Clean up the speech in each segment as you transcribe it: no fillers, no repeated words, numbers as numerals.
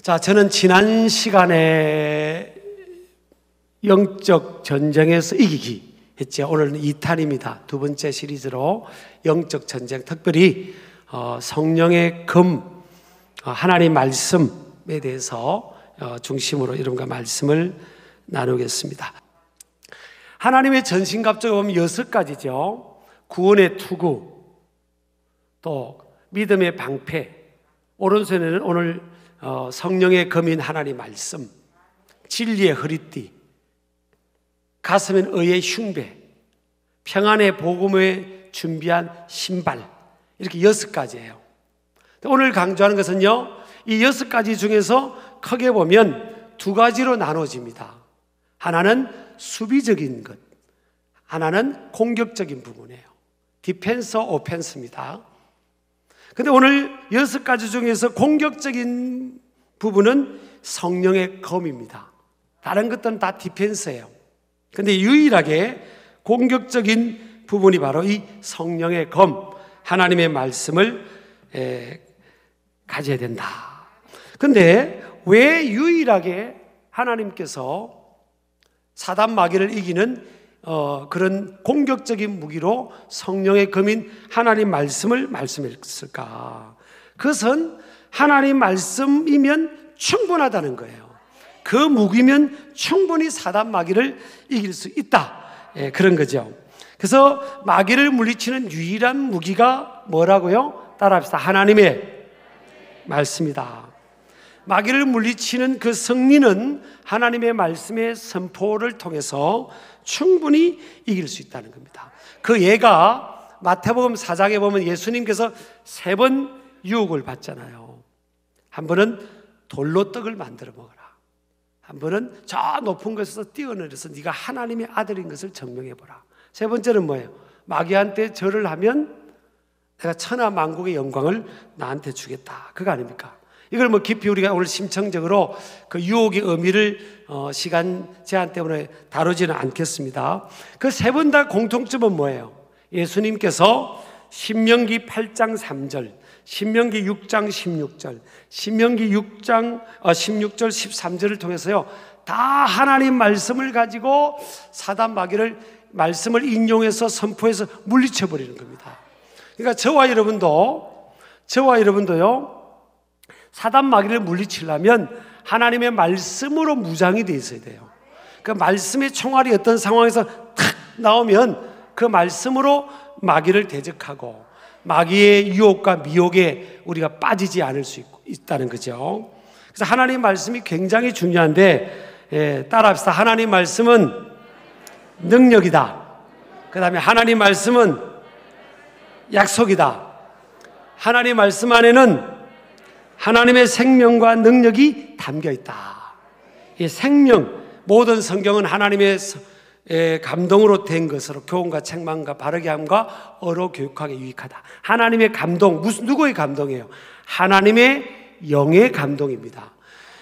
자, 저는 지난 시간에 영적 전쟁에서 이기기 했죠. 오늘은 2탄입니다. 두 번째 시리즈로 영적 전쟁, 특별히 성령의 금, 하나님 말씀에 대해서 중심으로 여러분과 말씀을 나누겠습니다. 하나님의 전신갑주가 보면 6가지죠. 구원의 투구, 또 믿음의 방패, 오른손에는 오늘 성령의 검인 하나님 말씀, 진리의 허리띠, 가슴엔 의의 흉배, 평안의 복음에 준비한 신발, 이렇게 6가지예요. 오늘 강조하는 것은요, 이 6가지 중에서 크게 보면 2가지로 나눠집니다. 하나는 수비적인 것, 하나는 공격적인 부분이에요. 디펜스, 오펜스입니다. 근데 오늘 6가지 중에서 공격적인 부분은 성령의 검입니다. 다른 것들은 다 디펜스예요. 근데 유일하게 공격적인 부분이 바로 이 성령의 검, 하나님의 말씀을 가져야 된다. 근데 왜 유일하게 하나님께서 사단 마귀를 이기는 그런 공격적인 무기로 성령의 검인 하나님 말씀을 말씀했을까? 그것은 하나님 말씀이면 충분하다는 거예요. 그 무기면 충분히 사단 마귀를 이길 수 있다, 그런 거죠. 그래서 마귀를 물리치는 유일한 무기가 뭐라고요? 따라합시다. 하나님의 말씀이다. 마귀를 물리치는 그 승리는 하나님의 말씀의 선포를 통해서 충분히 이길 수 있다는 겁니다. 그 예가 마태복음 4장에 보면 예수님께서 3번 유혹을 받잖아요. 한 번은 돌로 떡을 만들어 먹어라. 한 번은 저 높은 곳에서 뛰어내려서 네가 하나님의 아들인 것을 증명해보라. 3번째는 뭐예요? 마귀한테 절을 하면 내가 천하 만국의 영광을 나한테 주겠다. 그거 아닙니까? 이걸 깊이 우리가 오늘 심층적으로 그 유혹의 의미를 시간 제한 때문에 다루지는 않겠습니다. 그 3번 다 공통점은 뭐예요? 예수님께서 신명기 8장 3절, 신명기 6장 16절, 신명기 6장 16절 13절을 통해서요, 다 하나님 말씀을 가지고 사단 마귀를 말씀을 인용해서 선포해서 물리쳐 버리는 겁니다. 그러니까 저와 여러분도요, 사단 마귀를 물리치려면 하나님의 말씀으로 무장이 되어 있어야 돼요. 그 말씀의 총알이 어떤 상황에서 탁 나오면 그 말씀으로 마귀를 대적하고 마귀의 유혹과 미혹에 우리가 빠지지 않을 수 있다는 거죠. 그래서 하나님 말씀이 굉장히 중요한데, 따라합시다. 하나님 말씀은 능력이다. 그 다음에 하나님 말씀은 약속이다. 하나님 말씀 안에는 하나님의 생명과 능력이 담겨 있다. 이 생명, 모든 성경은 하나님의 감동으로 된 것으로 교훈과 책망과 바르게 함과 어로 교육하게 유익하다. 하나님의 감동, 누구의 감동이에요? 하나님의 영의 감동입니다.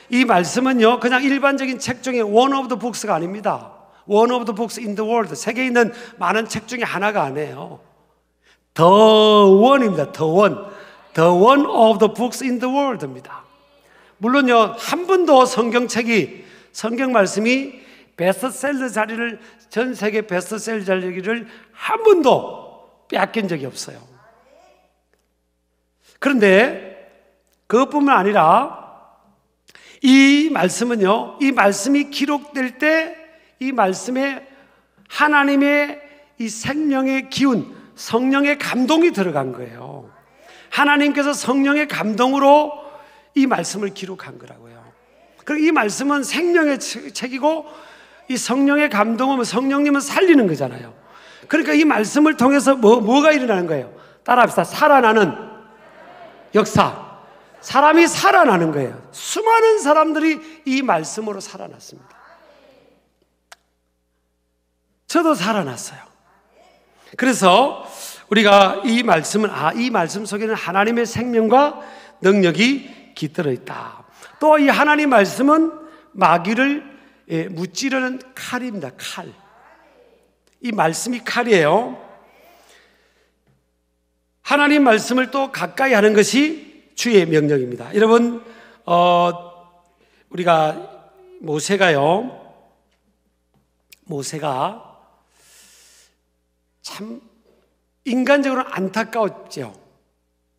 이 말씀은요, 그냥 일반적인 책 중에 one of the books가 아닙니다. one of the books in the world, 세계에 있는 많은 책 중에 하나가 아니에요. the one입니다. the one of the books in the world입니다. 물론요, 한 번도 성경 말씀이 베스트셀러 자리를, 전 세계 베스트셀러 자리를 한 번도 빼앗긴 적이 없어요. 그런데 그것뿐만 아니라 이 말씀은요, 이 말씀이 기록될 때 이 말씀에 하나님의 이 생명의 기운, 성령의 감동이 들어간 거예요. 하나님께서 성령의 감동으로 이 말씀을 기록한 거라고요. 그리고 이 말씀은 생명의 책이고, 이 성령의 감동은 성령님은 살리는 거잖아요. 그러니까 이 말씀을 통해서 뭐가 일어나는 거예요? 따라합시다. 살아나는 역사. 사람이 살아나는 거예요. 수많은 사람들이 이 말씀으로 살아났습니다. 저도 살아났어요. 그래서 우리가 이 말씀은, 이 말씀 속에는 하나님의 생명과 능력이 깃들어 있다. 또 이 하나님 말씀은 마귀를 무찌르는 칼입니다. 칼. 이 말씀이 칼이에요. 하나님 말씀을 또 가까이 하는 것이 주의 명령입니다. 여러분, 우리가 모세가 참 인간적으로 안타까웠죠.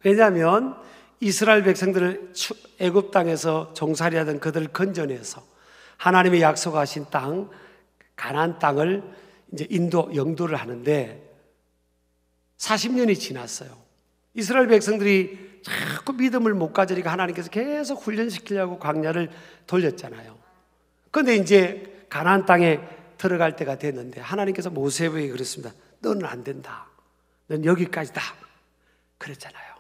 왜냐하면 이스라엘 백성들을 애굽 땅에서 종살이 하던 그들을 건져내서 하나님이 약속하신 땅, 가나안 땅을 이제 영도를 하는데 40년이 지났어요. 이스라엘 백성들이 자꾸 믿음을 못 가지니까 하나님께서 계속 훈련시키려고 광야를 돌렸잖아요. 그런데 이제 가나안 땅에 들어갈 때가 됐는데 하나님께서 모세에게 그랬습니다. 너는 안 된다. 넌 여기까지다. 그랬잖아요.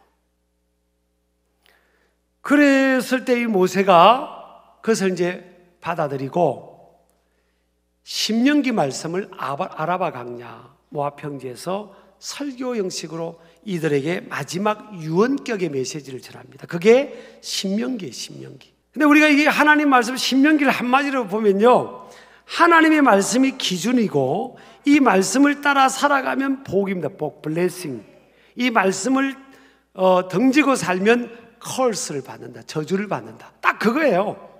그랬을 때 이 모세가 그것을 이제 받아들이고 신명기 말씀을 아라바 강야 모압 평지에서 설교 형식으로 이들에게 마지막 유언격의 메시지를 전합니다. 그게 신명기예요, 신명기. 근데 우리가 이게 하나님 말씀 신명기를 한마디로 보면요, 하나님의 말씀이 기준이고 이 말씀을 따라 살아가면 복입니다. 복, 블레싱. 이 말씀을 등지고 살면 컬스를 받는다, 저주를 받는다. 딱 그거예요.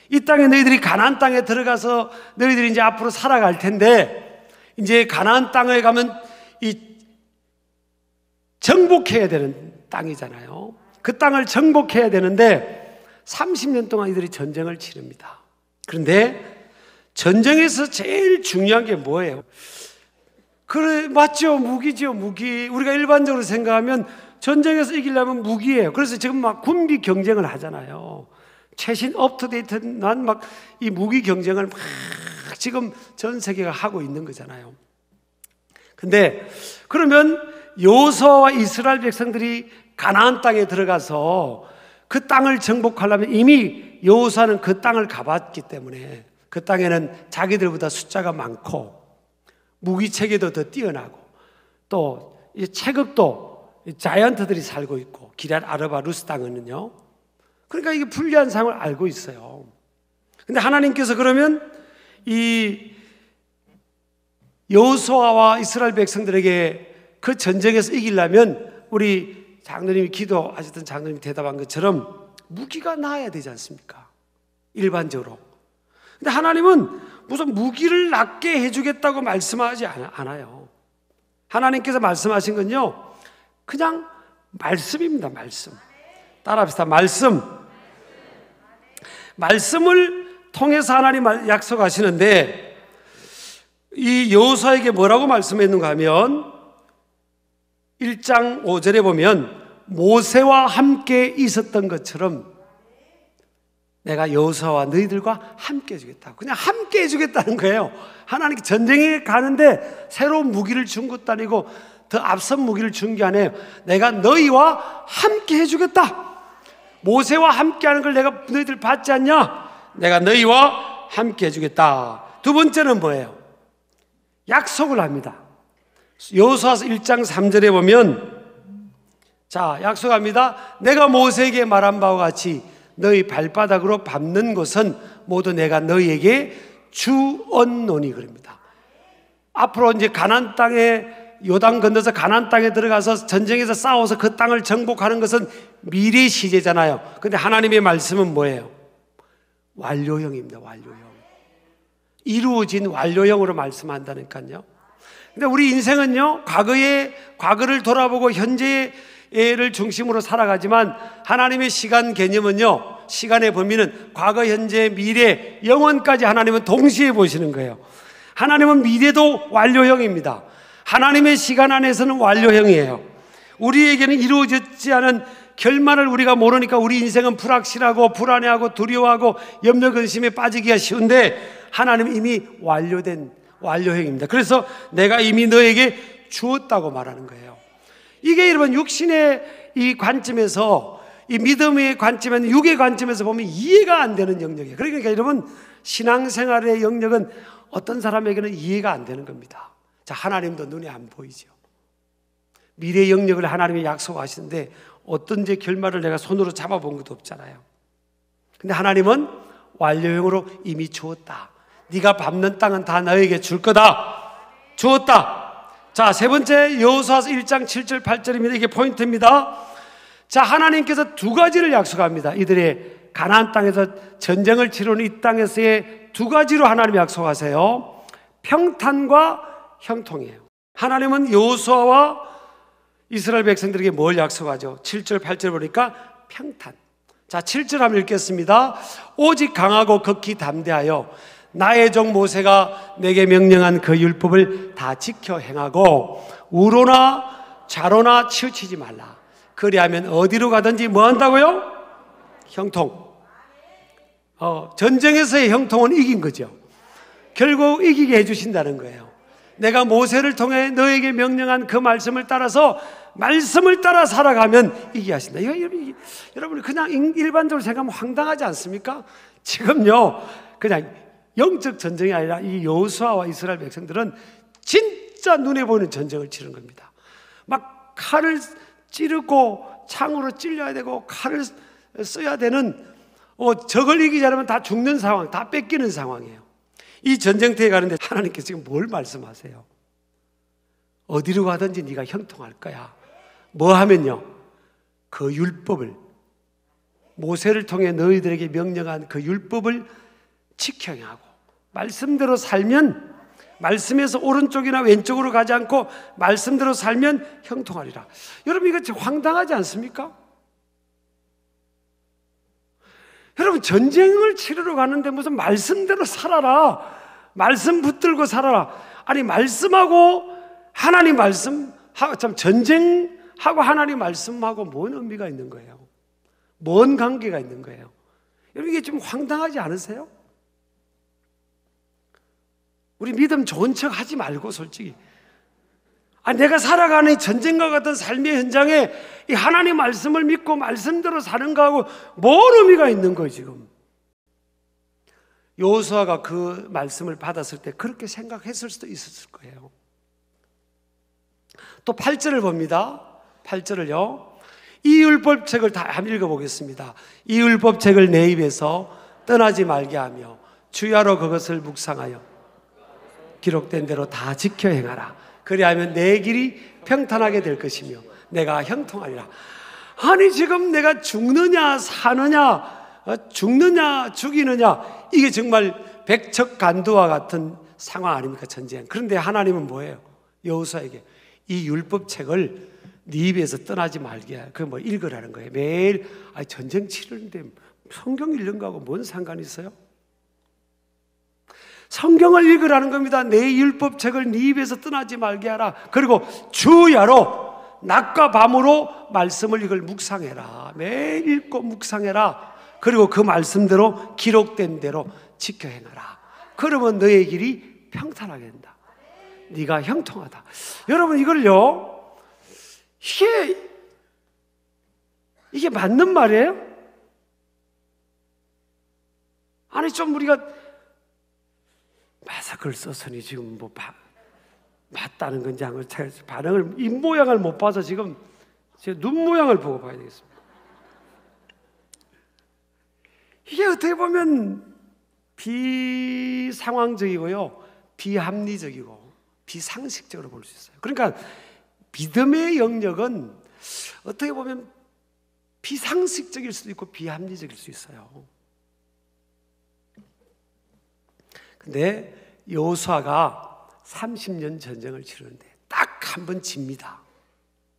이 땅에 너희들이 가나안 땅에 들어가서 너희들이 이제 앞으로 살아갈 텐데 이제 가나안 땅에 가면 이 정복해야 되는 땅이잖아요. 그 땅을 정복해야 되는데 30년 동안 이들이 전쟁을 치릅니다. 그런데 전쟁에서 제일 중요한 게 뭐예요? 그래, 맞죠. 무기죠, 무기. 우리가 일반적으로 생각하면 전쟁에서 이기려면 무기예요. 그래서 지금 막 군비 경쟁을 하잖아요. 최신 업투데이트난 막 이 무기 경쟁을 막 지금 전 세계가 하고 있는 거잖아요. 근데 그러면 여호수아와 이스라엘 백성들이 가나안 땅에 들어가서 그 땅을 정복하려면 이미 여호수아는 그 땅을 가봤기 때문에 그 땅에는 자기들보다 숫자가 많고 무기 체계도 더 뛰어나고 또 이 체급도 자이언트들이 살고 있고 기럇 아르바 루스 땅은요. 그러니까 이게 불리한 상황을 알고 있어요. 근데 하나님께서 그러면 이 여호수아와 이스라엘 백성들에게 그 전쟁에서 이기려면 우리 장로님이 기도하셨던 장로님이 대답한 것처럼 무기가 나아야 되지 않습니까? 일반적으로. 근데 하나님은 무슨 무기를 낫게 해주겠다고 말씀하지 않아요. 하나님께서 말씀하신 건요, 그냥 말씀입니다. 말씀. 따라합시다. 말씀을 통해서 하나님 약속하시는데 이 여호수아에게 뭐라고 말씀했는가 하면 1장 5절에 보면 모세와 함께 있었던 것처럼 내가 여호수아와 너희들과 함께 해주겠다. 그냥 함께 해주겠다는 거예요. 하나님께 전쟁에 가는데 새로운 무기를 준 것도 아니고 더 앞선 무기를 준 게 아니에요. 내가 너희와 함께 해주겠다. 모세와 함께하는 걸 내가 너희들 받지 않냐? 내가 너희와 함께 해주겠다. 두 번째는 뭐예요? 약속을 합니다. 여호수아서 1장 3절에 보면 자, 약속합니다. 내가 모세에게 말한 바와 같이 너희 발바닥으로 밟는 것은 모두 내가 너희에게 주었노니 그럽니다. 앞으로 이제 가나안 땅에 요단 건너서 가나안 땅에 들어가서 전쟁에서 싸워서 그 땅을 정복하는 것은 미래 시제잖아요. 근데 하나님의 말씀은 뭐예요? 완료형입니다. 완료형. 이루어진 완료형으로 말씀한다니까요. 근데 우리 인생은요, 과거를 돌아보고 현재를 중심으로 살아가지만 하나님의 시간 개념은요, 시간의 범위는 과거, 현재, 미래, 영원까지 하나님은 동시에 보시는 거예요. 하나님은 미래도 완료형입니다. 하나님의 시간 안에서는 완료형이에요. 우리에게는 이루어지지 않은 결말을 우리가 모르니까 우리 인생은 불확실하고 불안해하고 두려워하고 염려 근심에 빠지기가 쉬운데 하나님은 이미 완료된 완료형입니다. 그래서 내가 이미 너에게 주었다고 말하는 거예요. 이게 여러분 육신의 이 관점에서, 이 믿음의 관점에는, 육의 관점에서 보면 이해가 안 되는 영역이에요. 그러니까 여러분 신앙생활의 영역은 어떤 사람에게는 이해가 안 되는 겁니다. 자, 하나님도 눈에 안 보이죠. 미래 영역을 하나님이 약속하시는데 어떤 제 결말을 내가 손으로 잡아본 것도 없잖아요. 근데 하나님은 완료형으로 이미 주었다. 네가 밟는 땅은 다 너에게 줄 거다. 주었다. 자, 세 번째 여호수아서 1장 7절 8절입니다. 이게 포인트입니다. 자, 하나님께서 두 가지를 약속합니다. 이들의 가나안 땅에서 전쟁을 치르는 이 땅에서의 두 가지로 하나님이 약속하세요. 평탄과 형통이에요. 하나님은 여호수아와 이스라엘 백성들에게 뭘 약속하죠? 7절 8절 보니까 평탄. 자, 7절 한번 읽겠습니다. 오직 강하고 극히 담대하여 나의 종 모세가 내게 명령한 그 율법을 다 지켜 행하고 우로나 좌로나 치우치지 말라. 그리하면 어디로 가든지 뭐 한다고요? 형통. 전쟁에서의 형통은 이긴 거죠. 결국 이기게 해주신다는 거예요. 내가 모세를 통해 너에게 명령한 그 말씀을 따라서 말씀을 따라 살아가면 이기게 하신다. 여러분 그냥 일반적으로 생각하면 황당하지 않습니까? 지금요 그냥 영적 전쟁이 아니라 이 여호수아와 이스라엘 백성들은 진짜 눈에 보이는 전쟁을 치른 겁니다. 막 칼을 찌르고 창으로 찔려야 되고 칼을 써야 되는 적을 이기지 않으면 다 죽는 상황, 다 뺏기는 상황이에요. 이 전쟁터에 가는데 하나님께서 지금 뭘 말씀하세요? 어디로 가든지 네가 형통할 거야. 뭐 하면요? 그 율법을, 모세를 통해 너희들에게 명령한 그 율법을 지켜 행하고 말씀대로 살면, 말씀에서 오른쪽이나 왼쪽으로 가지 않고 말씀대로 살면 형통하리라. 여러분 이거 황당하지 않습니까? 여러분 전쟁을 치르러 가는데 무슨 말씀대로 살아라, 말씀 붙들고 살아라. 아니 말씀하고 하나님 말씀하고 참 전쟁하고 하나님 말씀하고 뭔 의미가 있는 거예요? 뭔 관계가 있는 거예요? 여러분 이게 좀 황당하지 않으세요? 우리 믿음 좋은 척 하지 말고 솔직히 내가 살아가는 이 전쟁과 같은 삶의 현장에 이 하나님 말씀을 믿고 말씀대로 사는 거하고 뭔 의미가 있는 거예요 지금? 여호수아가 그 말씀을 받았을 때 그렇게 생각했을 수도 있었을 거예요. 또 8절을 봅니다. 8절을요. 이 율법책을 다 한번 읽어보겠습니다. 이 율법책을 내 입에서 떠나지 말게 하며 주야로 그것을 묵상하여 기록된 대로 다 지켜 행하라. 그리하면 내 길이 평탄하게 될 것이며 내가 형통하리라. 아니 지금 내가 죽느냐 사느냐, 죽느냐 죽이느냐, 이게 정말 백척간두와 같은 상황 아닙니까? 전쟁. 그런데 하나님은 뭐예요? 여호수아에게 이 율법책을 네 입에서 떠나지 말게, 그 뭐 읽으라는 거예요. 매일 전쟁 치르는데 성경 읽는 거하고 뭔 상관이 있어요? 성경을 읽으라는 겁니다. 내 율법책을 네 입에서 떠나지 말게 하라. 그리고 주야로 낮과 밤으로 말씀을 이걸 묵상해라. 매일 읽고 묵상해라. 그리고 그 말씀대로 기록된 대로 지켜 행하라. 그러면 너의 길이 평탄하게 된다. 네가 형통하다. 여러분 이걸요, 이게 맞는 말이에요? 아니 좀 우리가 마스크를 썼으니 지금 뭐 맞다는 건지 안 건지 반응을, 입 모양을 못 봐서 지금 제 눈 모양을 보고 봐야 되겠습니다. 이게 어떻게 보면 비상황적이고요, 비합리적이고 비상식적으로 볼 수 있어요. 그러니까 믿음의 영역은 어떻게 보면 비상식적일 수도 있고 비합리적일 수 있어요. 근데 여호수아가 30년 전쟁을 치르는데 딱 한 번 집니다.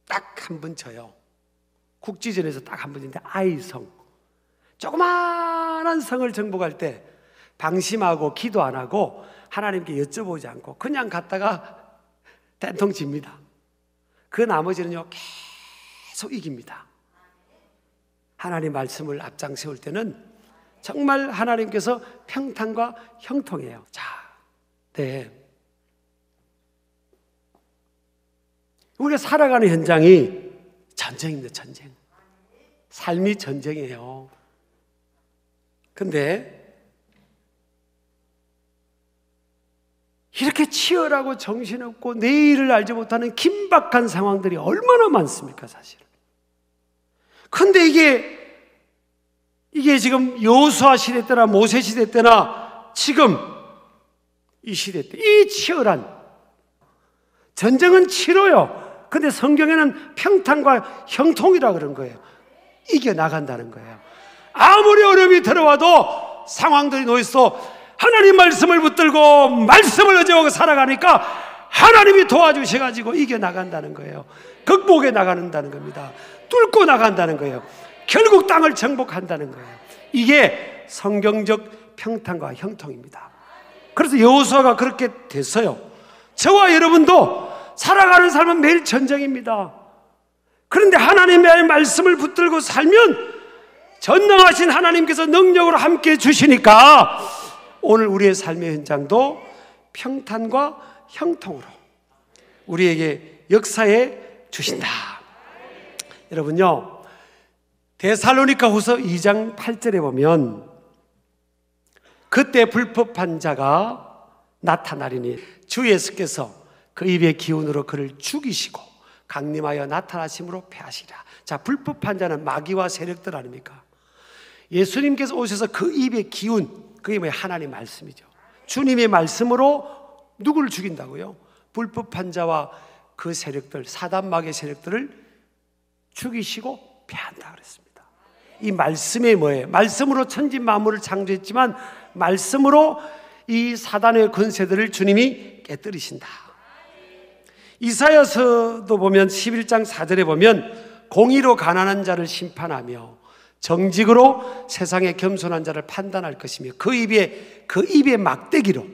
딱 한 번 져요. 국지전에서 딱 한 번 지는데 아이성, 조그마한 성을 정복할 때 방심하고 기도 안 하고 하나님께 여쭤보지 않고 그냥 갔다가 된통 집니다. 그 나머지는요 계속 이깁니다. 하나님 말씀을 앞장 세울 때는 정말 하나님께서 평탄과 형통이에요. 자, 네. 우리가 살아가는 현장이 전쟁입니다. 전쟁. 삶이 전쟁이에요. 근데 이렇게 치열하고 정신없고 내일을 알지 못하는 긴박한 상황들이 얼마나 많습니까, 사실. 근데 이게 지금 여호수아 시대 때나 모세 시대 때나 지금 이 시대 때 이 치열한 전쟁은 치러요. 근데 성경에는 평탄과 형통이라 그런 거예요. 이겨나간다는 거예요. 아무리 어려움이 들어와도 상황들이 놓여서 하나님 말씀을 붙들고 말씀을 의지하고 살아가니까 하나님이 도와주셔가지고 이겨나간다는 거예요. 극복해 나간다는 겁니다. 뚫고 나간다는 거예요. 결국 땅을 정복한다는 거예요. 이게 성경적 평탄과 형통입니다. 그래서 여호수아가 그렇게 됐어요. 저와 여러분도 살아가는 삶은 매일 전쟁입니다. 그런데 하나님의 말씀을 붙들고 살면 전능하신 하나님께서 능력으로 함께 주시니까 오늘 우리의 삶의 현장도 평탄과 형통으로 우리에게 역사해 주신다. 여러분요, 데살로니가 후서 2장 8절에 보면 그때 불법한 자가 나타나리니 주 예수께서 그 입의 기운으로 그를 죽이시고 강림하여 나타나심으로 패하시리라. 자, 불법한 자는 마귀와 세력들 아닙니까? 예수님께서 오셔서 그 입의 기운, 그게 뭐예요? 하나님 말씀이죠. 주님의 말씀으로 누구를 죽인다고요? 불법한 자와 그 세력들, 사단 마귀의 세력들을 죽이시고 패한다 그랬습니다. 이 말씀이 뭐예요? 말씀으로 천지 만물을 창조했지만 말씀으로 이 사단의 권세들을 주님이 깨뜨리신다. 이사야서도 보면 11장 4절에 보면 공의로 가난한 자를 심판하며 정직으로 세상의 겸손한 자를 판단할 것이며 그 입의 막대기로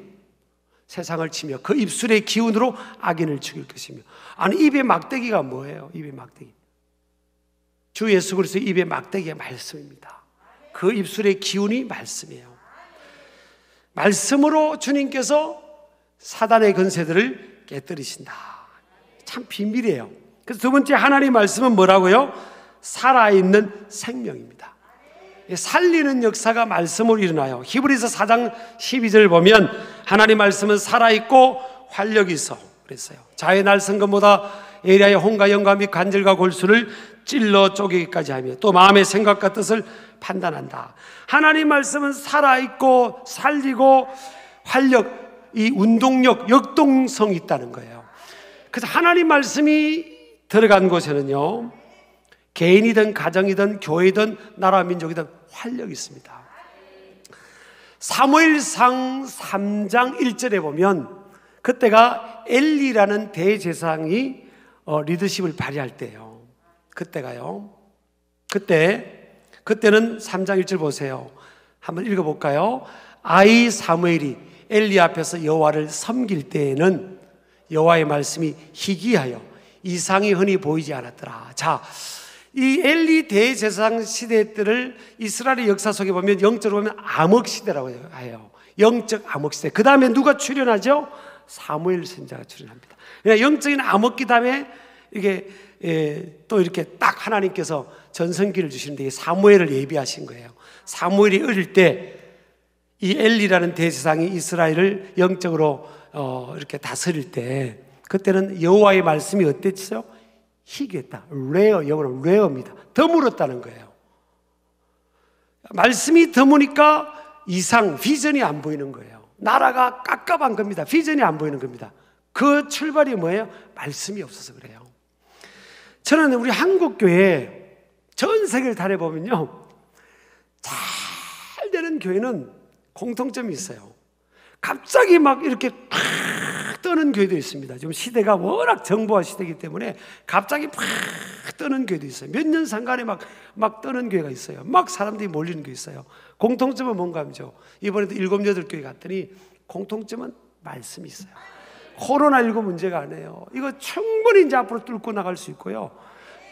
세상을 치며 그 입술의 기운으로 악인을 죽일 것이며. 아니, 입의 막대기가 뭐예요? 입의 막대기, 주 예수 그리스도의 입의 막대기가 말씀입니다. 그 입술의 기운이 말씀이에요. 말씀으로 주님께서 사단의 권세들을 깨뜨리신다. 참 비밀이에요. 그래서 두 번째 하나님의 말씀은 뭐라고요? 살아있는 생명입니다. 살리는 역사가 말씀으로 일어나요. 히브리서 4장 12절 보면 하나님 말씀은 살아있고 활력이 있어 그랬어요. 자의 날선 것보다 예리하여 혼과 영과 및 관절과 골수를 찔러 쪼개기까지 하며 또 마음의 생각과 뜻을 판단한다. 하나님 말씀은 살아있고 살리고 활력, 이 운동력, 역동성이 있다는 거예요. 그래서 하나님 말씀이 들어간 곳에는요, 개인이든 가정이든 교회든 나라 민족이든 활력이 있습니다. 사무엘상 3장 1절에 보면 그때가 엘리라는 대제사장이 리더십을 발휘할 때예요. 그때는 3장 1절 보세요. 한번 읽어볼까요? 아이 사무엘이 엘리 앞에서 여호와를 섬길 때에는 여호와의 말씀이 희귀하여 이상이 흔히 보이지 않았더라. 자, 이 엘리 대제사장 시대 때를 이스라엘의 역사 속에 보면 영적으로 보면 암흑시대라고 해요. 영적 암흑시대. 그 다음에 누가 출현하죠? 사무엘 선지자가 출현합니다. 영적인 암흑기 다음에 이게 또 이렇게 딱 하나님께서 전성기를 주시는데 사무엘을 예비하신 거예요. 사무엘이 어릴 때 이 엘리라는 대제사장이 이스라엘을 영적으로 이렇게 다스릴 때 그때는 여호와의 말씀이 어땠죠? 희귀했다. 레어, 영어로 레어입니다. 드물었다는 거예요. 말씀이 드무니까 이상, 비전이 안 보이는 거예요. 나라가 깝깝한 겁니다. 비전이 안 보이는 겁니다. 그 출발이 뭐예요? 말씀이 없어서 그래요. 저는 우리 한국교회 전 세계를 다녀보면요, 잘 되는 교회는 공통점이 있어요. 갑자기 막 이렇게 팍 뜨는 교회도 있습니다. 지금 시대가 워낙 정보화 시대이기 때문에 갑자기 팍 뜨는 교회도 있어요. 몇 년 상간에 막 뜨는 교회가 있어요. 막 사람들이 몰리는 게 있어요. 공통점은 뭔가 하죠. 이번에도 7, 8교회 갔더니 공통점은 말씀이 있어요. 코로나19 문제가 아니에요. 이거 충분히 이제 앞으로 뚫고 나갈 수 있고요,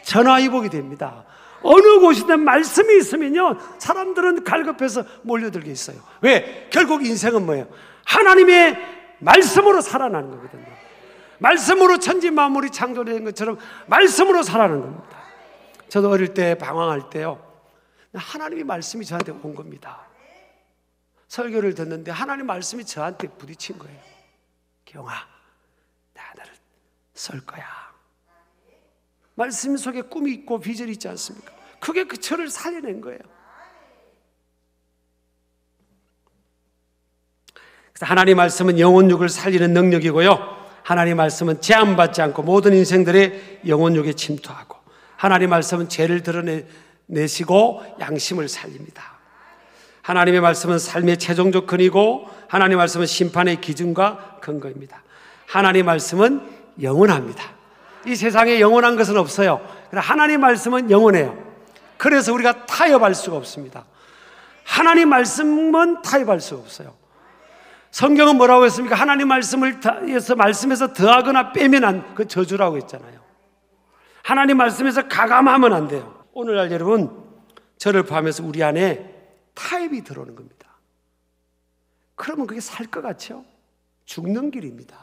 전화위복이 됩니다. 어느 곳이든 말씀이 있으면요, 사람들은 갈급해서 몰려들게 있어요. 왜? 결국 인생은 뭐예요? 하나님의 말씀으로 살아나는 거거든요. 말씀으로 천지 만물이 창조된 것처럼 말씀으로 살아나는 겁니다. 저도 어릴 때 방황할 때요, 하나님의 말씀이 저한테 온 겁니다. 설교를 듣는데 하나님의 말씀이 저한테 부딪힌 거예요. 경아, 내가 너를 쏠 거야. 말씀 속에 꿈이 있고 비전이 있지 않습니까? 그게 그 저를 살려낸 거예요. 그래서 하나님의 말씀은 영혼육을 살리는 능력이고요, 하나님의 말씀은 제한받지 않고 모든 인생들의 영혼육에 침투하고, 하나님의 말씀은 죄를 드러내 내시고 양심을 살립니다. 하나님의 말씀은 삶의 최종적 근이고 하나님의 말씀은 심판의 기준과 근거입니다. 하나님의 말씀은 영원합니다. 이 세상에 영원한 것은 없어요. 그러나 하나님의 말씀은 영원해요. 그래서 우리가 타협할 수가 없습니다. 하나님 말씀은 타협할 수가 없어요. 성경은 뭐라고 했습니까? 하나님 말씀에서 더하거나 빼면 그 저주라고 했잖아요. 하나님 말씀에서 가감하면 안 돼요. 오늘날 여러분, 저를 포함해서 우리 안에 타협이 들어오는 겁니다. 그러면 그게 살 것 같죠? 죽는 길입니다.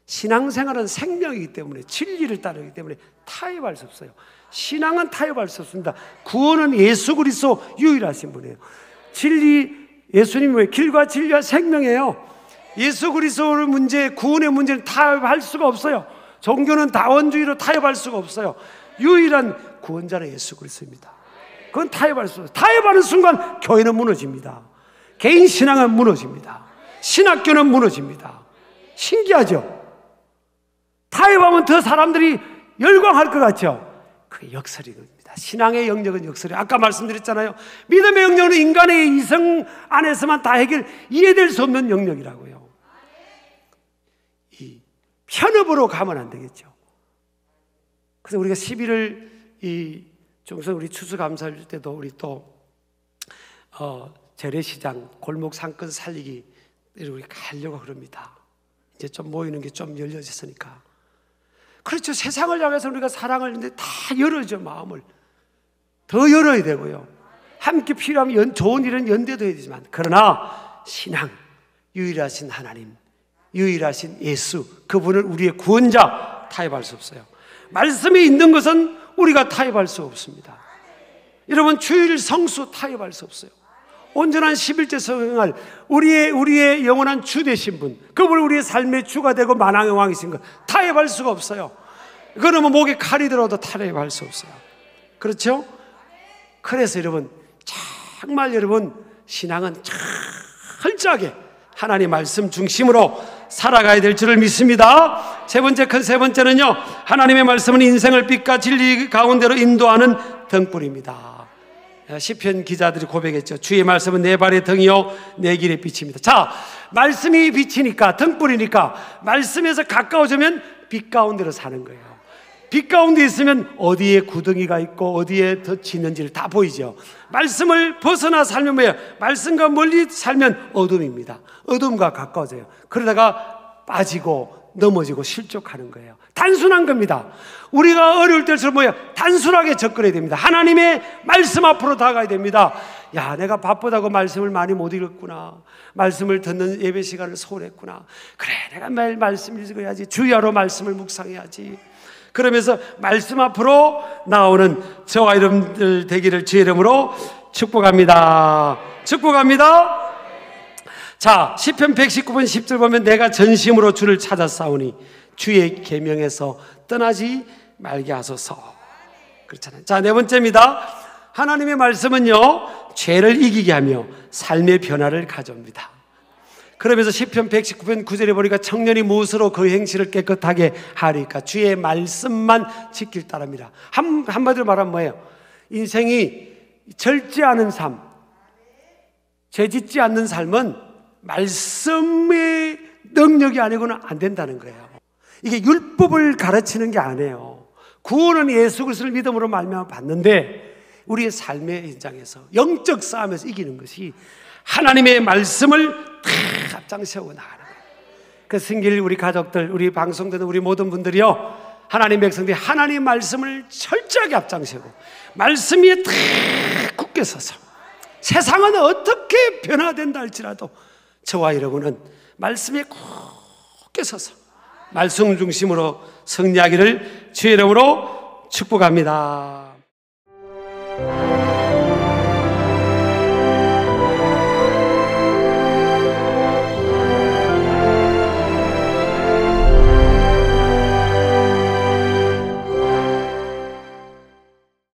신앙생활은 생명이기 때문에, 진리를 따르기 때문에 타협할 수 없어요. 신앙은 타협할 수 없습니다. 구원은 예수 그리스도 유일하신 분이에요. 진리, 예수님의 길과 진리와 생명이에요. 예수 그리스도의 문제, 구원의 문제는 타협할 수가 없어요. 종교는 다원주의로 타협할 수가 없어요. 유일한 구원자는 예수 그리스도입니다. 그건 타협할 수 없어요. 타협하는 순간 교회는 무너집니다. 개인 신앙은 무너집니다. 신학교는 무너집니다. 신기하죠? 타협하면 더 사람들이 열광할 것 같죠? 그게 역설입니다. 신앙의 영역은 역설이. 아까 말씀드렸잖아요. 믿음의 영역은 인간의 이성 안에서만 다 이해될 수 없는 영역이라고요. 이 편협으로 가면 안 되겠죠. 그래서 우리가 11월 이 중성 우리 추수감사할 때도 우리 또 재래시장 골목 상권 살리기 우리 가려고 그럽니다. 이제 좀 모이는 게 좀 열려졌으니까. 그렇죠. 세상을 향해서 우리가 사랑을 했는데 다 열어줘. 마음을 더 열어야 되고요. 함께 필요하면 좋은 일은 연대도 해야 되지만, 그러나 신앙, 유일하신 하나님, 유일하신 예수, 그분을 우리의 구원자, 타협할 수 없어요. 말씀이 있는 것은 우리가 타협할 수 없습니다. 여러분, 주일 성수 타협할 수 없어요. 온전한 11제 성행할 우리의 영원한 주 되신 분, 그분은 우리의 삶의 주가 되고 만왕의 왕이신 것 타협할 수가 없어요. 그러면 목에 칼이 들어도 타협할 수 없어요. 그렇죠? 그래서 여러분, 정말 여러분, 신앙은 철저하게 하나님 말씀 중심으로 살아가야 될 줄을 믿습니다. 큰 세 번째는요, 하나님의 말씀은 인생을 빛과 진리 가운데로 인도하는 등불입니다. 시편 기자들이 고백했죠. 주의 말씀은 내 발의 등이요 내 길의 빛입니다. 자, 말씀이 빛이니까, 등불이니까 말씀에서 가까워지면 빛 가운데로 사는 거예요. 빛 가운데 있으면 어디에 구덩이가 있고 어디에 덫이 있는지를 다 보이죠. 말씀을 벗어나 살면 뭐예요? 말씀과 멀리 살면 어둠입니다. 어둠과 가까워져요. 그러다가 빠지고 넘어지고 실족하는 거예요. 단순한 겁니다. 우리가 어려울 때일수록 뭐예요? 단순하게 접근해야 됩니다. 하나님의 말씀 앞으로 다가가야 됩니다. 야, 내가 바쁘다고 말씀을 많이 못 읽었구나. 말씀을 듣는 예배 시간을 소홀했구나. 그래, 내가 매일 말씀 읽어야지. 주야로 말씀을 묵상해야지. 그러면서 말씀 앞으로 나오는 저와 여러분들 되기를 주의 이름으로 축복합니다. 축복합니다. 자, 시편 119편 10절 보면 내가 전심으로 주를 찾아 싸우니 주의 계명에서 떠나지 말게 하소서. 그렇잖아요. 자, 네 번째입니다. 하나님의 말씀은요, 죄를 이기게 하며 삶의 변화를 가져옵니다. 그러면서 시편 119편 9절에 보니까 청년이 무엇으로 그 행실을 깨끗하게 하리까? 주의 말씀만 지킬 따릅니다. 한마디로 말하면 뭐예요? 인생이 절제하는 삶, 죄짓지 않는 삶은 말씀의 능력이 아니고는 안 된다는 거예요. 이게 율법을 가르치는 게 아니에요. 구원은 예수 그리스도를 믿음으로 말미암아 받는데, 우리의 삶의 현장에서 영적 싸움에서 이기는 것이 하나님의 말씀을 다 앞장세우고 나가는 거예요. 그 승길 우리 가족들, 우리 방송 듣는 우리 모든 분들이요, 하나님 백성들이 하나님 말씀을 철저하게 앞장세우고 말씀 위에 다 굳게 서서, 세상은 어떻게 변화된다 할지라도 저와 여러분은 말씀에 굳게 서서 말씀 중심으로 승리하기를 주의 이름으로 축복합니다.